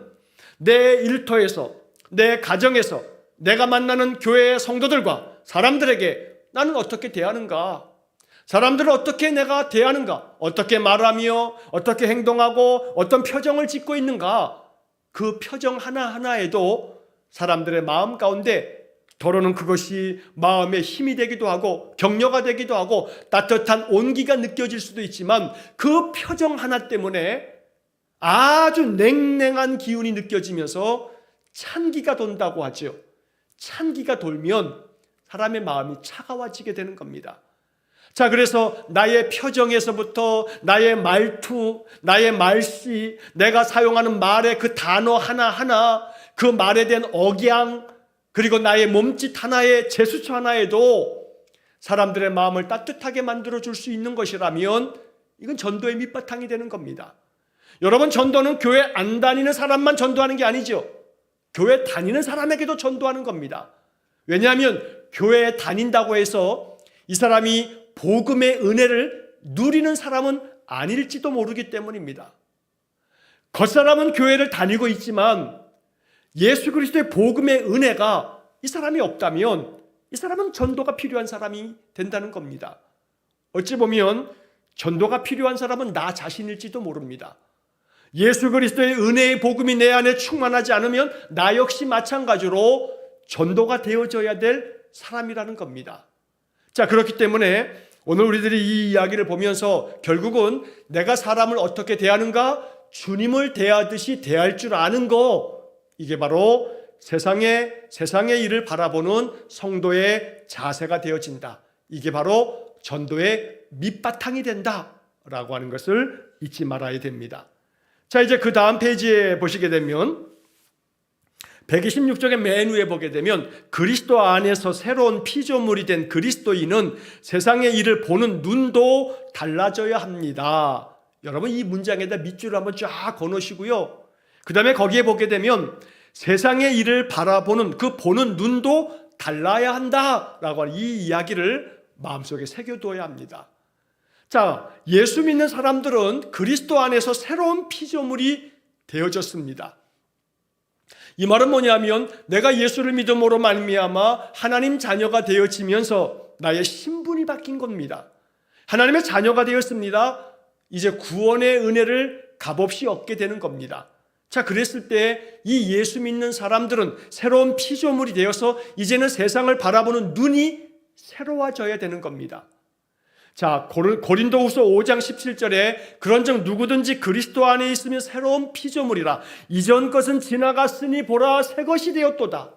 S1: 내 일터에서, 내 가정에서, 내가 만나는 교회의 성도들과 사람들에게 나는 어떻게 대하는가? 사람들을 어떻게 내가 대하는가? 어떻게 말하며 어떻게 행동하고 어떤 표정을 짓고 있는가? 그 표정 하나하나에도 사람들의 마음 가운데 더러는 그것이 마음의 힘이 되기도 하고 격려가 되기도 하고 따뜻한 온기가 느껴질 수도 있지만 그 표정 하나 때문에 아주 냉랭한 기운이 느껴지면서 찬기가 돈다고 하죠. 찬기가 돌면 사람의 마음이 차가워지게 되는 겁니다. 자, 그래서 나의 표정에서부터 나의 말투, 나의 말씨, 내가 사용하는 말의 그 단어 하나하나, 그 말에 대한 억양, 그리고 나의 몸짓 하나에, 제스처 하나에도 사람들의 마음을 따뜻하게 만들어줄 수 있는 것이라면 이건 전도의 밑바탕이 되는 겁니다. 여러분, 전도는 교회 안 다니는 사람만 전도하는 게 아니죠. 교회 다니는 사람에게도 전도하는 겁니다. 왜냐하면 교회에 다닌다고 해서 이 사람이 복음의 은혜를 누리는 사람은 아닐지도 모르기 때문입니다. 겉사람은 교회를 다니고 있지만 예수 그리스도의 복음의 은혜가 이 사람이 없다면 이 사람은 전도가 필요한 사람이 된다는 겁니다. 어찌 보면 전도가 필요한 사람은 나 자신일지도 모릅니다. 예수 그리스도의 은혜의 복음이 내 안에 충만하지 않으면 나 역시 마찬가지로 전도가 되어져야 될 사람이라는 겁니다. 자, 그렇기 때문에 오늘 우리들이 이 이야기를 보면서 결국은 내가 사람을 어떻게 대하는가? 주님을 대하듯이 대할 줄 아는 거, 이게 바로 세상의 일을 바라보는 성도의 자세가 되어진다. 이게 바로 전도의 밑바탕이 된다라고 하는 것을 잊지 말아야 됩니다. 자, 이제 그 다음 페이지에 보시게 되면 126쪽의 맨 위에 보게 되면 그리스도 안에서 새로운 피조물이 된 그리스도인은 세상의 일을 보는 눈도 달라져야 합니다. 여러분, 이 문장에다 밑줄을 한번 쫙 거놓으시고요. 그 다음에 거기에 보게 되면 세상의 일을 바라보는 그 보는 눈도 달라야 한다라고 하는 이 이야기를 마음속에 새겨두어야 합니다. 자, 예수 믿는 사람들은 그리스도 안에서 새로운 피조물이 되어졌습니다. 이 말은 뭐냐면 내가 예수를 믿음으로 말미암아 하나님 자녀가 되어지면서 나의 신분이 바뀐 겁니다. 하나님의 자녀가 되었습니다. 이제 구원의 은혜를 값없이 얻게 되는 겁니다. 자, 그랬을 때 이 예수 믿는 사람들은 새로운 피조물이 되어서 이제는 세상을 바라보는 눈이 새로워져야 되는 겁니다. 자, 고린도후서 5장 17절에 그런즉 누구든지 그리스도 안에 있으면 새로운 피조물이라. 이전 것은 지나갔으니 보라 새 것이 되었도다.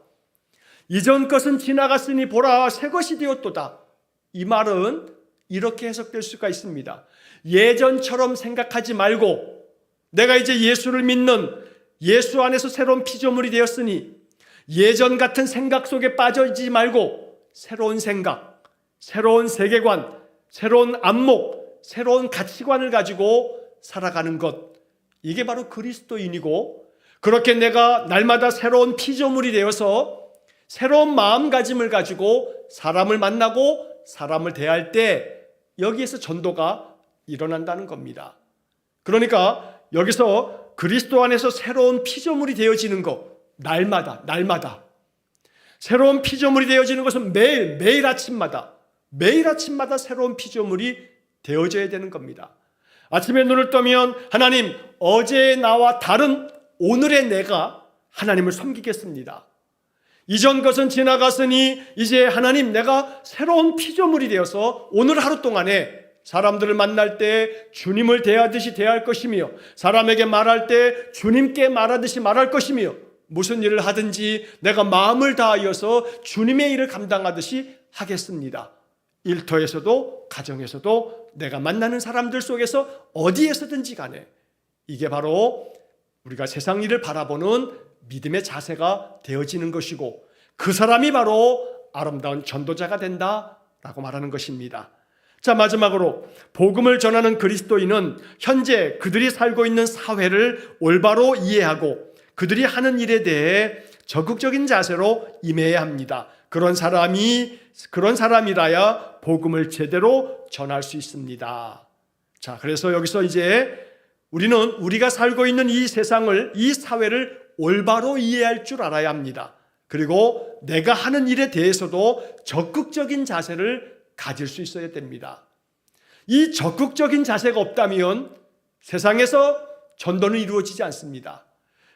S1: 이전 것은 지나갔으니 보라 새 것이 되었도다. 이 말은 이렇게 해석될 수가 있습니다. 예전처럼 생각하지 말고 내가 이제 예수를 믿는 예수 안에서 새로운 피조물이 되었으니 예전 같은 생각 속에 빠져있지 말고 새로운 생각, 새로운 세계관, 새로운 안목, 새로운 가치관을 가지고 살아가는 것, 이게 바로 그리스도인이고, 그렇게 내가 날마다 새로운 피조물이 되어서 새로운 마음가짐을 가지고 사람을 만나고 사람을 대할 때 여기에서 전도가 일어난다는 겁니다. 그러니까 여기서 그리스도 안에서 새로운 피조물이 되어지는 것, 날마다 새로운 피조물이 되어지는 것은 매일 아침마다 새로운 피조물이 되어져야 되는 겁니다. 아침에 눈을 뜨면 하나님, 어제의 나와 다른 오늘의 내가 하나님을 섬기겠습니다. 이전 것은 지나갔으니 이제 하나님, 내가 새로운 피조물이 되어서 오늘 하루 동안에 사람들을 만날 때 주님을 대하듯이 대할 것이며 사람에게 말할 때 주님께 말하듯이 말할 것이며 무슨 일을 하든지 내가 마음을 다하여서 주님의 일을 감당하듯이 하겠습니다. 일터에서도 가정에서도 내가 만나는 사람들 속에서 어디에서든지 간에 이게 바로 우리가 세상 일을 바라보는 믿음의 자세가 되어지는 것이고 그 사람이 바로 아름다운 전도자가 된다라고 말하는 것입니다. 자, 마지막으로 복음을 전하는 그리스도인은 현재 그들이 살고 있는 사회를 올바로 이해하고 그들이 하는 일에 대해 적극적인 자세로 임해야 합니다. 그런 사람이라야 복음을 제대로 전할 수 있습니다. 자, 그래서 여기서 이제 우리는 우리가 살고 있는 이 세상을, 이 사회를 올바로 이해할 줄 알아야 합니다. 그리고 내가 하는 일에 대해서도 적극적인 자세를 가질 수 있어야 됩니다. 이 적극적인 자세가 없다면 세상에서 전도는 이루어지지 않습니다.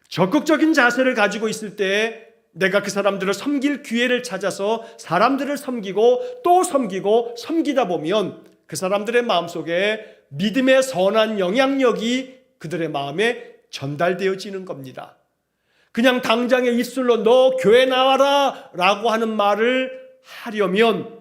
S1: 적극적인 자세를 가지고 있을 때 내가 그 사람들을 섬길 기회를 찾아서 사람들을 섬기고 또 섬기고 섬기다 보면 그 사람들의 마음속에 믿음의 선한 영향력이 그들의 마음에 전달되어지는 겁니다. 그냥 당장의 입술로 너 교회 나와라 라고 하는 말을 하려면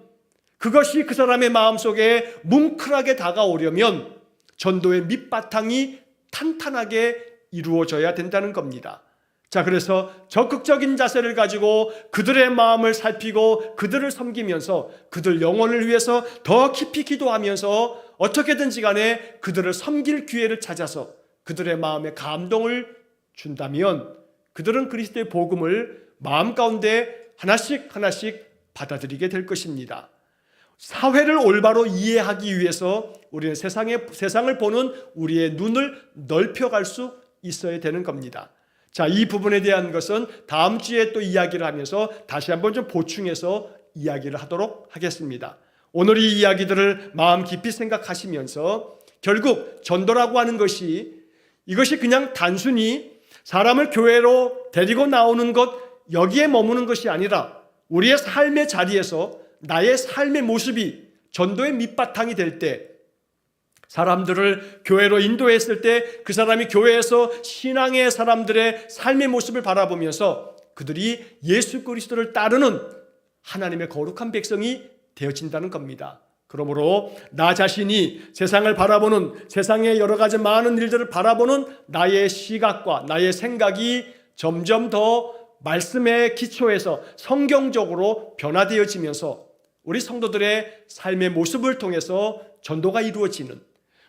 S1: 그것이 그 사람의 마음속에 뭉클하게 다가오려면 전도의 밑바탕이 탄탄하게 이루어져야 된다는 겁니다. 자, 그래서 적극적인 자세를 가지고 그들의 마음을 살피고 그들을 섬기면서 그들 영혼을 위해서 더 깊이 기도하면서 어떻게든지 간에 그들을 섬길 기회를 찾아서 그들의 마음에 감동을 준다면 그들은 그리스도의 복음을 마음 가운데 하나씩 받아들이게 될 것입니다. 사회를 올바로 이해하기 위해서 우리는 세상을 보는 우리의 눈을 넓혀갈 수 있어야 되는 겁니다. 자, 이 부분에 대한 것은 다음 주에 또 이야기를 하면서 다시 한번 좀 보충해서 이야기를 하도록 하겠습니다. 오늘 이 이야기들을 마음 깊이 생각하시면서 결국 전도라고 하는 것이 이것이 그냥 단순히 사람을 교회로 데리고 나오는 것 여기에 머무는 것이 아니라 우리의 삶의 자리에서 나의 삶의 모습이 전도의 밑바탕이 될 때 사람들을 교회로 인도했을 때 그 사람이 교회에서 신앙의 사람들의 삶의 모습을 바라보면서 그들이 예수 그리스도를 따르는 하나님의 거룩한 백성이 되어진다는 겁니다. 그러므로 나 자신이 세상을 바라보는 세상의 여러 가지 많은 일들을 바라보는 나의 시각과 나의 생각이 점점 더 말씀의 기초에서 성경적으로 변화되어지면서 우리 성도들의 삶의 모습을 통해서 전도가 이루어지는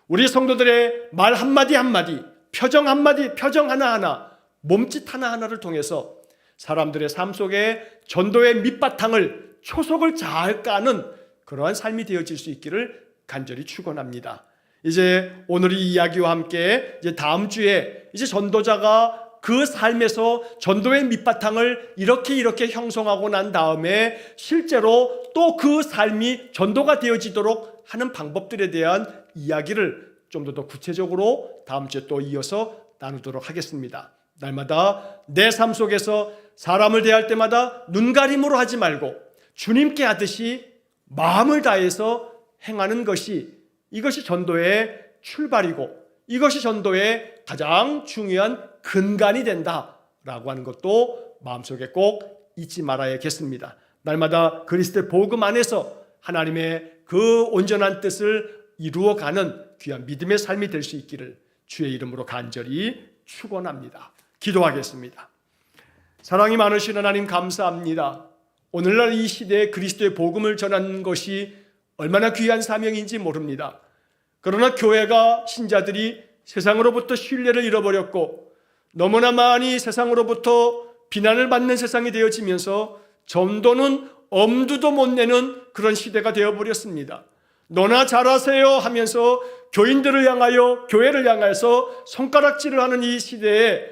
S1: 우리 성도들의 말 한마디 한마디, 표정 한마디, 표정 하나하나, 몸짓 하나하나를 통해서 사람들의 삶 속에 전도의 밑바탕을 초석을 잘 까는 그러한 삶이 되어질 수 있기를 간절히 축원합니다. 이제 오늘 이 이야기와 함께 이제 다음 주에 이제 전도자가 그 삶에서 전도의 밑바탕을 이렇게 형성하고 난 다음에 실제로 또 그 삶이 전도가 되어지도록 하는 방법들에 대한 이야기를 좀 더 구체적으로 다음 주에 또 이어서 나누도록 하겠습니다. 날마다 내 삶 속에서 사람을 대할 때마다 눈가림으로 하지 말고 주님께 하듯이 마음을 다해서 행하는 것이 이것이 전도의 출발이고 이것이 전도의 가장 중요한 근간이 된다라고 하는 것도 마음속에 꼭 잊지 말아야겠습니다. 날마다 그리스도의 복음 안에서 하나님의 그 온전한 뜻을 이루어가는 귀한 믿음의 삶이 될 수 있기를 주의 이름으로 간절히 축원합니다. 기도하겠습니다. 사랑이 많으신 하나님 감사합니다. 오늘날 이 시대에 그리스도의 복음을 전하는 것이 얼마나 귀한 사명인지 모릅니다. 그러나 교회가 신자들이 세상으로부터 신뢰를 잃어버렸고 너무나 많이 세상으로부터 비난을 받는 세상이 되어지면서 전도는 엄두도 못 내는 그런 시대가 되어버렸습니다. 너나 잘하세요 하면서 교인들을 향하여 교회를 향해서 손가락질을 하는 이 시대에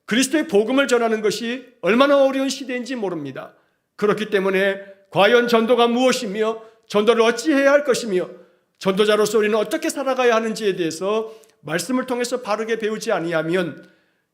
S1: 그리스도의 복음을 전하는 것이 얼마나 어려운 시대인지 모릅니다. 그렇기 때문에 과연 전도가 무엇이며 전도를 어찌해야 할 것이며 전도자로서 우리는 어떻게 살아가야 하는지에 대해서 말씀을 통해서 바르게 배우지 아니하면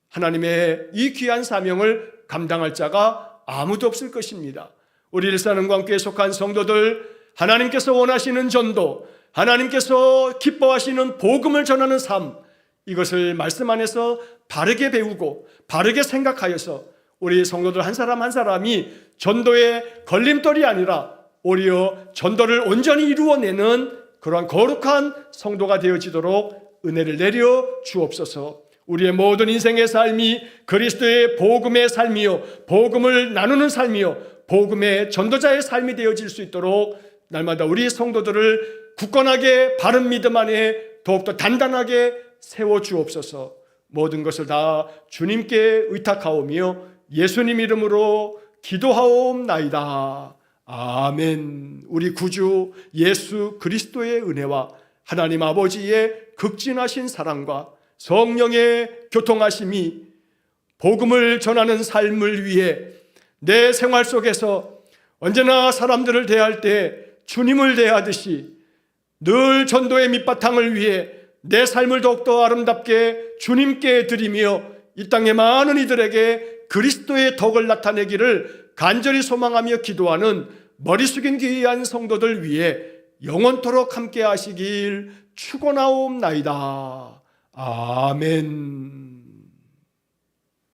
S1: 하나님의 이 귀한 사명을 감당할 자가 아무도 없을 것입니다. 우리 일산흥광교회에 속한 성도들 하나님께서 원하시는 전도, 하나님께서 기뻐하시는 복음을 전하는 삶, 이것을 말씀 안에서 바르게 배우고 바르게 생각하여서 우리 성도들 한 사람 한 사람이 전도의 걸림돌이 아니라 오히려 전도를 온전히 이루어내는 그러한 거룩한 성도가 되어지도록 은혜를 내려 주옵소서. 우리의 모든 인생의 삶이 그리스도의 복음의 삶이요, 복음을 나누는 삶이요, 복음의 전도자의 삶이 되어질 수 있도록 날마다 우리 성도들을 굳건하게 바른 믿음 안에 더욱더 단단하게 세워 주옵소서. 모든 것을 다 주님께 의탁하오며 예수님 이름으로 기도하옵나이다. 아멘. 우리 구주 예수 그리스도의 은혜와 하나님 아버지의 극진하신 사랑과 성령의 교통하심이 복음을 전하는 삶을 위해 내 생활 속에서 언제나 사람들을 대할 때 주님을 대하듯이 늘 전도의 밑바탕을 위해 내 삶을 더욱더 아름답게 주님께 드리며 이 땅의 많은 이들에게 그리스도의 덕을 나타내기를 간절히 소망하며 기도하는 머리 숙인 귀한 성도들 위해 영원토록 함께 하시길 축원하옵나이다. 아멘.